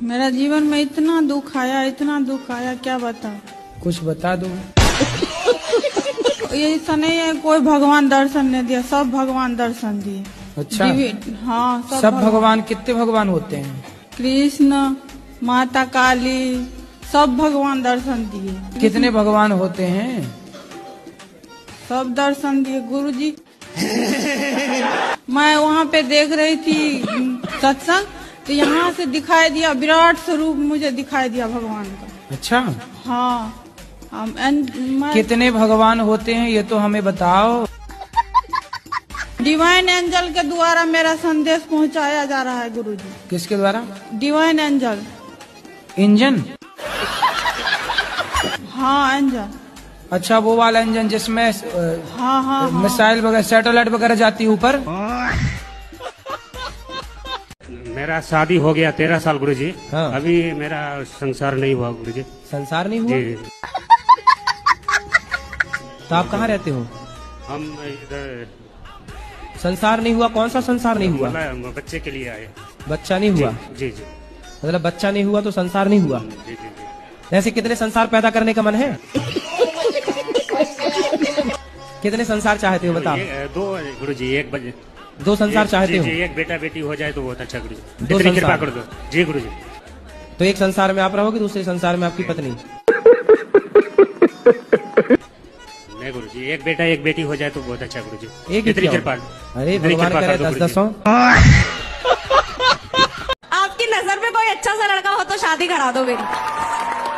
मेरा जीवन में इतना दुख आया क्या बता। कुछ बता दो। ये ऐसा नहीं है कोई भगवान दर्शन नहीं दिया, सब भगवान दर्शन दिए। अच्छा हाँ सब भगवान। कितने भगवान होते हैं? कृष्ण, माता काली, सब भगवान दर्शन दिए। कितने भगवान होते हैं? सब दर्शन दिए गुरुजी। मैं वहाँ पे देख रही थी सत्संग, तो यहाँ से दिखाई दिया विराट स्वरूप, मुझे दिखाई दिया भगवान का। अच्छा हाँ। कितने भगवान होते हैं ये तो हमें बताओ। डिवाइन एंजल के द्वारा मेरा संदेश पहुंचाया जा रहा है गुरुजी। किसके द्वारा? Divine angel. इंजन? हाँ इंजन। अच्छा वो वाला इंजन जिसमें हाँ मिसाइल वगैरह सैटेलाइट वगैरह जाती है ऊपर। मेरा शादी हो गया 13 साल गुरुजी। हाँ। अभी मेरा संसार नहीं हुआ गुरुजी। संसार नहीं हुआ? जी। तो आप कहाँ रहते हो? हम इधर। संसार नहीं हुआ? कौन सा संसार नहीं हुआ? बच्चे के लिए आए। बच्चा नहीं हुआ? जी जी। मतलब बच्चा नहीं हुआ तो संसार नहीं हुआ? जी जी जी। ऐसे कितने संसार पैदा करने का मन है? कितने संसार चाहते हो बताओ? 2 गुरुजी। 1 बजे 2 संसार चाहते हो? जी, एक बेटा बेटी हो जाए तो बहुत अच्छा गुरुजी। 2 संसार कृपा कर दो जी गुरुजी। तो एक संसार में आप रहोगे, दूसरे संसार में आपकी पत्नी? नहीं गुरुजी, एक बेटा एक बेटी हो जाए तो बहुत अच्छा गुरुजी। एक इतनी कृपा। अरे भगवान करे 10-10 हो। आपकी नजर में कोई अच्छा सा लड़का हो तो शादी करा दो मेरी।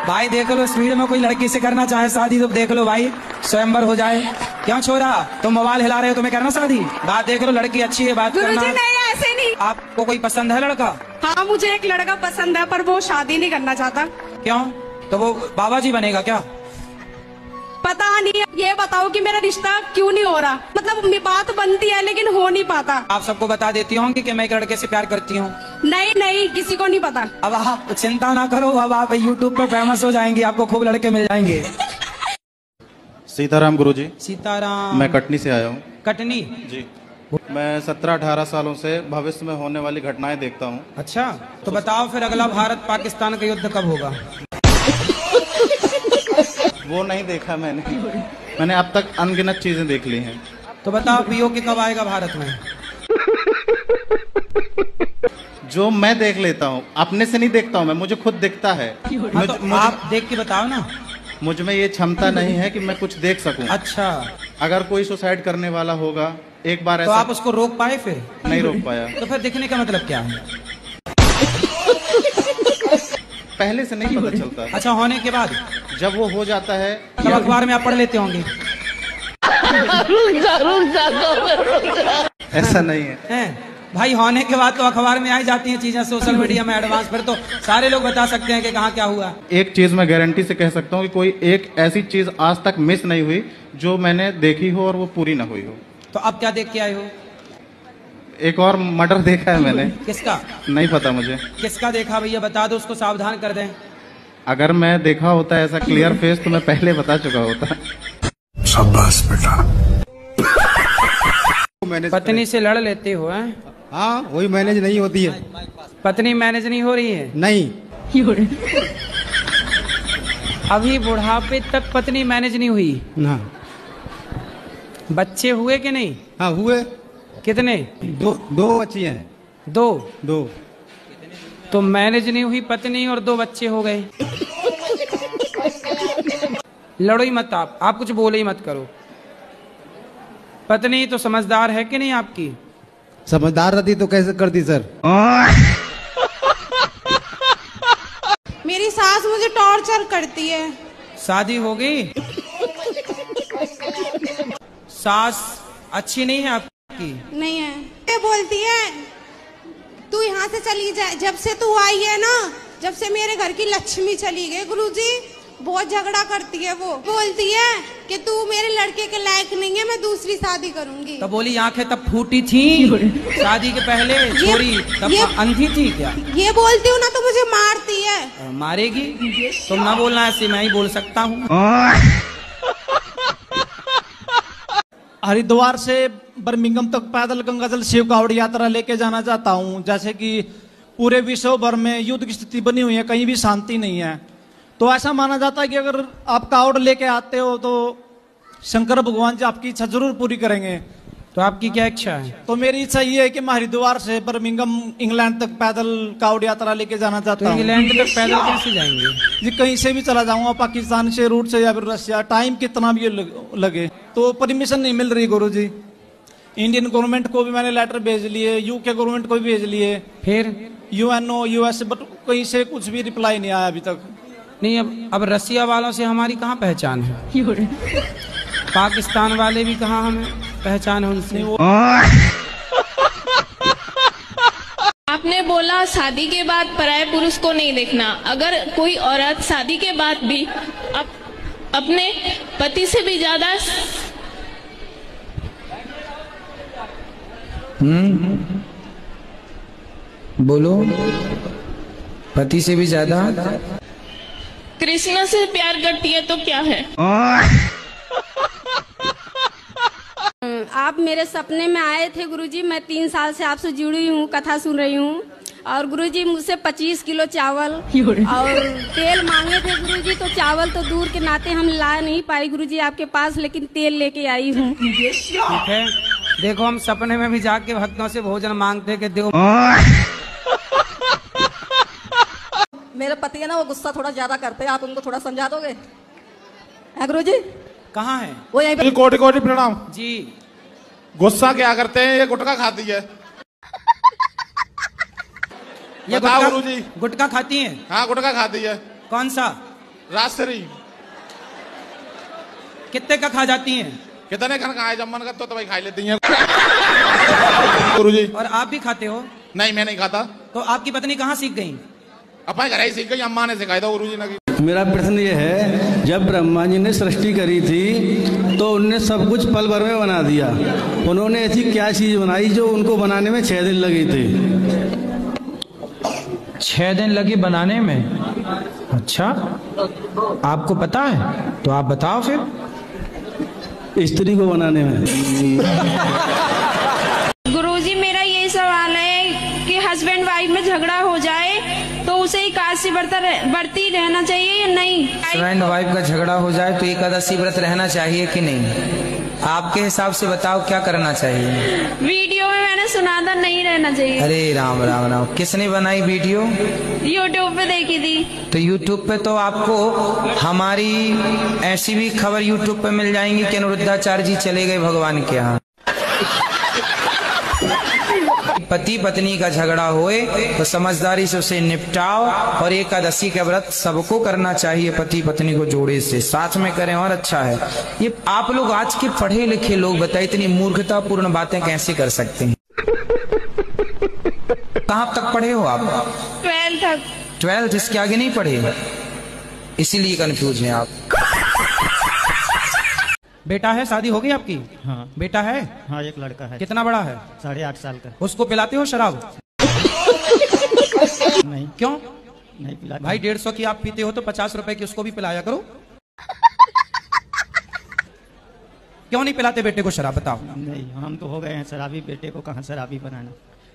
भाई देख लो स्पीड में कोई लड़की से करना चाहे शादी तो देख लो भाई, स्वयंवर हो जाए। क्यों छोरा तुम मोबाइल हिला रहे हो, तुम्हें करना शादी? बात देख लो, लड़की अच्छी है, बात करना। गुरुजी नहीं ऐसे नहीं। आपको कोई पसंद है लड़का? हाँ मुझे एक लड़का पसंद है पर वो शादी नहीं करना चाहता। क्यों? तो वो बाबा जी बनेगा क्या? पता नहीं। ये बताओ कि मेरा रिश्ता क्यों नहीं हो रहा? मतलब बात बनती है लेकिन हो नहीं पाता। आप सबको बता देती हूँ कि मैं एक लड़के से प्यार करती हूँ। नहीं नहीं किसी को नहीं पता। अब आप चिंता ना करो, अब आप YouTube पर फेमस हो जाएंगे, आपको खूब लड़के मिल जाएंगे। सीताराम गुरुजी। सीताराम। मैं कटनी से आया हूँ। कटनी? जी। मैं 17-18 सालों से भविष्य में होने वाली घटनाएं देखता हूँ। अच्छा तो बताओ फिर अगला भारत पाकिस्तान का युद्ध कब होगा? वो नहीं देखा मैंने अब तक अनगिनत चीजें देख ली हैं। तो बताओ POK कब आएगा भारत में? जो मैं देख लेता हूँ, अपने से नहीं देखता हूँ मैं, मुझे खुद दिखता है। तो आप देख के बताओ ना। मुझ में ये क्षमता नहीं है कि मैं कुछ देख सकूं। अच्छा। अगर कोई सुसाइड करने वाला होगा एक बार तो ऐसा, आप उसको रोक पाए? फिर नहीं रोक पाया। तो फिर दिखने का मतलब क्या है? पहले से नहीं पता चलता। अच्छा होने के बाद? जब वो हो जाता है तब अखबार में आप पढ़ लेते होंगे। ऐसा नहीं है भाई, होने के बाद तो अखबार में आई जाती हैं चीजें, सोशल मीडिया में एडवांस, फिर तो सारे लोग बता सकते हैं कि कहाँ क्या हुआ। एक चीज मैं गारंटी से कह सकता हूँ कि कोई एक ऐसी चीज आज तक मिस नहीं हुई जो मैंने देखी हो और वो पूरी ना हुई हो। तो अब क्या देख के आए हो? एक और मर्डर देखा है मैंने। किसका? नहीं पता मुझे। किसका देखा भैया बता दो, उसको सावधान कर दें। अगर मैं देखा होता ऐसा क्लियर फेस तो मैं पहले बता चुका होता। शाबाश बेटा। पत्नी से लड़ लेते हो? हाँ वही मैनेज नहीं होती है। पत्नी मैनेज नहीं हो रही है? नहीं। अभी बुढ़ापे तक पत्नी मैनेज नहीं हुई ना। बच्चे हुए कि नहीं? हाँ हुए। कितने? 2 बच्ची हैं। 2 तो मैनेज नहीं हुई पत्नी और 2 बच्चे हो गए। लड़ो ही मत आप कुछ बोले ही मत करो। पत्नी तो समझदार है कि नहीं आपकी? समझदार रहती तो कैसे करती सर? मेरी सास मुझे टॉर्चर करती है। शादी हो गई? सास अच्छी नहीं है आपकी? नहीं है। ये बोलती है तू यहाँ से चली जा, जब से तू आई है ना, जब से मेरे घर की लक्ष्मी चली गई गुरुजी, बहुत झगड़ा करती है। वो बोलती है कि तू मेरे लड़के के लायक नहीं है, मैं दूसरी शादी करूंगी। तब बोली आंखें तब फूटी थी शादी के पहले? छोरी तब अंधी थी क्या? ये बोलती हूँ ना तो मुझे मारती है। मारेगी? तुम ना बोलना ऐसे, मैं ही बोल सकता हूँ। हरिद्वार से बर्मिंघम तक पैदल गंगाजल शिव कावड़ यात्रा लेके जाना चाहता हूँ। जैसे कि पूरे विश्व भर में युद्ध की स्थिति बनी हुई है, कहीं भी शांति नहीं है। तो ऐसा माना जाता है कि अगर आप कावड़ लेके आते हो तो शंकर भगवान जी आपकी इच्छा जरूर पूरी करेंगे। तो आपकी क्या इच्छा है? तो मेरी इच्छा ये है कि मैं हरिद्वार से बर्मिंघम इंग्लैंड तक पैदल कावड़ यात्रा लेके जाना चाहता हूँ। इंग्लैंड तक पैदल कैसे जाएंगे? जी कहीं से भी चला जाऊंगा, पाकिस्तान से रूट से या फिर रशिया, टाइम कितना भी लगे। तो परमिशन नहीं मिल रही गुरु जी। इंडियन गवर्नमेंट को भी मैंने लेटर भेज लिए, यूके गवर्नमेंट को भी भेज लिए, फिर यूएनओ यूएस, बट कहीं से कुछ भी रिप्लाई नहीं आया अभी तक। नहीं, अब रसिया वालों से हमारी कहाँ पहचान है? पाकिस्तान वाले भी कहाँ हमें पहचान है उनसे? आपने बोला शादी के बाद पराये पुरुष को नहीं देखना। अगर कोई औरत शादी के बाद भी अपने पति से भी ज्यादा बोलो, पति से भी ज्यादा कृष्ण से प्यार करती है तो क्या है? आप मेरे सपने में आए थे गुरुजी। मैं 3 साल से आपसे जुड़ी हूँ, कथा सुन रही हूँ। और गुरुजी मुझसे 25 किलो चावल और तेल मांगे थे गुरुजी। तो चावल तो दूर के नाते हम ला नहीं पाई गुरुजी आपके पास, लेकिन तेल लेके आई हूँ। ठीक है, देखो हम सपने में भी जाके भक्तों से भोजन मांगते कि दो। मेरे पति है ना, वो गुस्सा थोड़ा ज्यादा करते हैं, आप उनको थोड़ा समझा दोगे? गुरुजी कहाँ है वो? यहीं पे। कोटि कोटि प्रणाम जी। गुस्सा क्या करते हैं? ये गुटखा खाती है। ये बताओ गुरुजी। गुटखा खाती हैं? हाँ गुटखा खाती है। कौन सा? राजश्री। कितने का खा जाती हैं? कितने खन खाए, जब मन करता तो भाई खा लेती हैं गुरुजी। और आप भी खाते हो? नहीं मैं नहीं खाता। तो आपकी पत्नी कहाँ सीख गई? अपने घर ही सीख गई, अम्मा ने सिखाया था गुरुजी ने। मेरा प्रश्न ये है, जब ब्रह्मा जी ने सृष्टि करी थी तो उनने सब कुछ पल भर में बना दिया। उन्होंने ऐसी क्या चीज बनाई जो उनको बनाने में 6 दिन लगी थी? 6 दिन लगे बनाने में? अच्छा, आपको पता है तो आप बताओ फिर। स्त्री को बनाने में। गुरुजी मेरा यही सवाल है कि हस्बैंड वाइफ में झगड़ा हो जाए तो उसे एकादशी व्रती रहना चाहिए या नहीं? हस्बैंड वाइफ का झगड़ा हो जाए तो एकादशी व्रत रहना चाहिए कि नहीं? आपके हिसाब से बताओ क्या करना चाहिए? वीडियो में मैंने सुना था नहीं रहना चाहिए। अरे राम राम राम, किसने बनाई वीडियो? यूट्यूब पे देखी थी। तो यूट्यूब पे तो आपको हमारी ऐसी भी खबर यूट्यूब पे मिल जाएंगी कि अनिरुद्धाचार्य जी चले गए भगवान के यहाँ। पति पत्नी का झगड़ा होए तो समझदारी से उसे निपटाओ, और एकादशी का व्रत सबको करना चाहिए, पति पत्नी को जोड़े से साथ में करें और अच्छा है। ये आप लोग आज के पढ़े लिखे लोग बताइए इतनी मूर्खतापूर्ण बातें कैसे कर सकते हैं? कहाँ तक पढ़े हो आप? 12th तक। 12th, इसके आगे नहीं पढ़े, इसीलिए कंफ्यूज हैं आप। बेटा है, शादी हो गई आपकी? हाँ। बेटा है? हाँ एक लड़का है। कितना बड़ा है? 8.5 साल का। उसको पिलाते हो शराब? नहीं। क्यों नहीं पिलाते भाई? 150 की आप पीते हो तो 50 रुपए की उसको भी पिलाया करो। क्यों नहीं पिलाते बेटे को शराब, बताओ? नहीं, हम तो हो गए हैं शराबी, बेटे को कहाँ शराबी बनाना।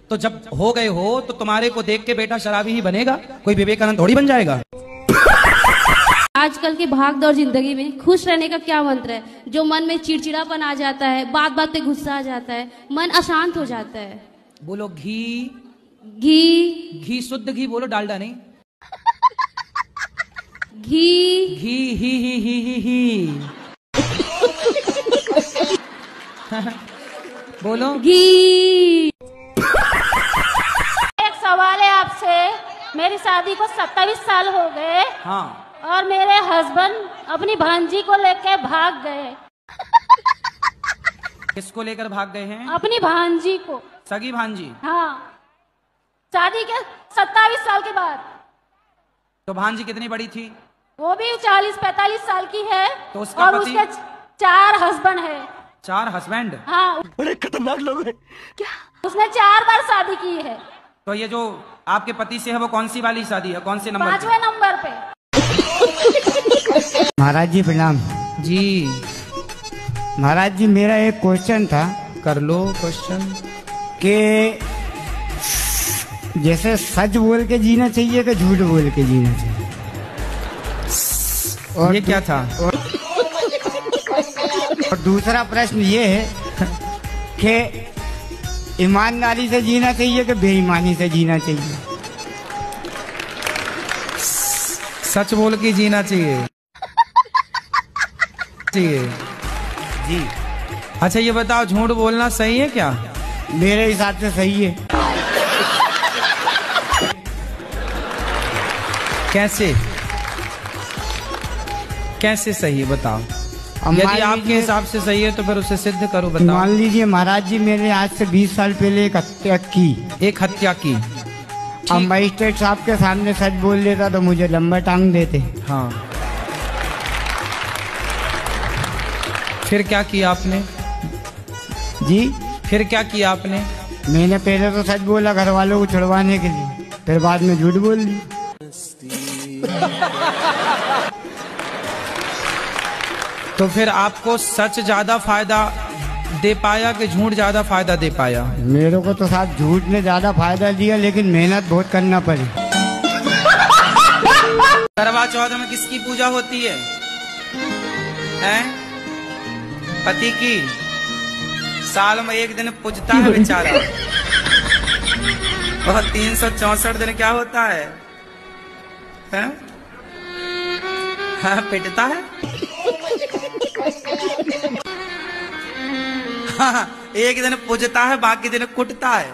तो जब हो गए हो तो तुम्हारे को देख के बेटा शराबी ही बनेगा, कोई विवेकानंद थोड़ी बन जाएगा। आजकल की भागदौड़ जिंदगी में खुश रहने का क्या मंत्र है? जो मन में चिड़चिड़ापन आ जाता है, बात बात पे गुस्सा आ जाता है, मन अशांत हो जाता है। बोलो घी। घी। घी शुद्ध घी बोलो, डालडा नहीं। घी। घी ही ही ही ही ही। बोलो घी। एक सवाल है आपसे। मेरी शादी को 27 साल हो गए। हाँ। और मेरे हस्बैंड अपनी भांजी को लेकर भाग गए। किसको लेकर भाग गए हैं? अपनी भांजी को। सगी भांजी? हाँ, शादी के 27 साल के बाद। तो भांजी कितनी बड़ी थी? वो भी 40-45 साल की है। तो उसका और पति? उसके 4 हस्बैंड है। 4 हस्बैंड? हाँ। बड़े खतरनाक लोग हैं। क्या? उसने 4 बार शादी की है। तो ये जो आपके पति से है वो कौन सी वाली शादी है, कौन से नंबर? 5वें नंबर पे। महाराज जी प्रणाम जी। महाराज जी मेरा एक क्वेश्चन था। कर लो क्वेश्चन। कि जैसे सच बोल के जीना चाहिए कि झूठ बोल के जीना चाहिए? और ये क्या था? और दूसरा प्रश्न ये है कि ईमानदारी से जीना चाहिए कि बेईमानी से जीना चाहिए? सच बोल के जीना चाहिए। जी। अच्छा ये बताओ, झूठ बोलना सही है क्या? मेरे हिसाब से सही है। कैसे कैसे सही है बताओ? यदि आपके हिसाब से सही है तो फिर उसे सिद्ध करो, बताओ। मान लीजिए महाराज जी, मैंने आज से 20 साल पहले एक हत्या की। अब मजिस्ट्रेट साहब के सामने सच बोल देता तो मुझे लंबा टांग देते। हाँ, फिर क्या किया आपने? जी, फिर क्या किया आपने? मैंने पहले तो सच बोला घर वालों को छुड़वाने के लिए, फिर बाद में झूठ बोल दी। तो फिर आपको सच ज्यादा फायदा दे पाया कि झूठ ज्यादा फायदा दे पाया? मेरे को तो साहब झूठ ने ज्यादा फायदा दिया, लेकिन मेहनत बहुत करना पड़ी। करवा चौथ में किसकी पूजा होती है? हैं? पति की। साल में एक दिन पूजता है बेचारा, और 364 दिन क्या होता है? हैं? हाँ, पिटता है। हाँ, एक दिन पूजता है, बाकी दिन कुटता है।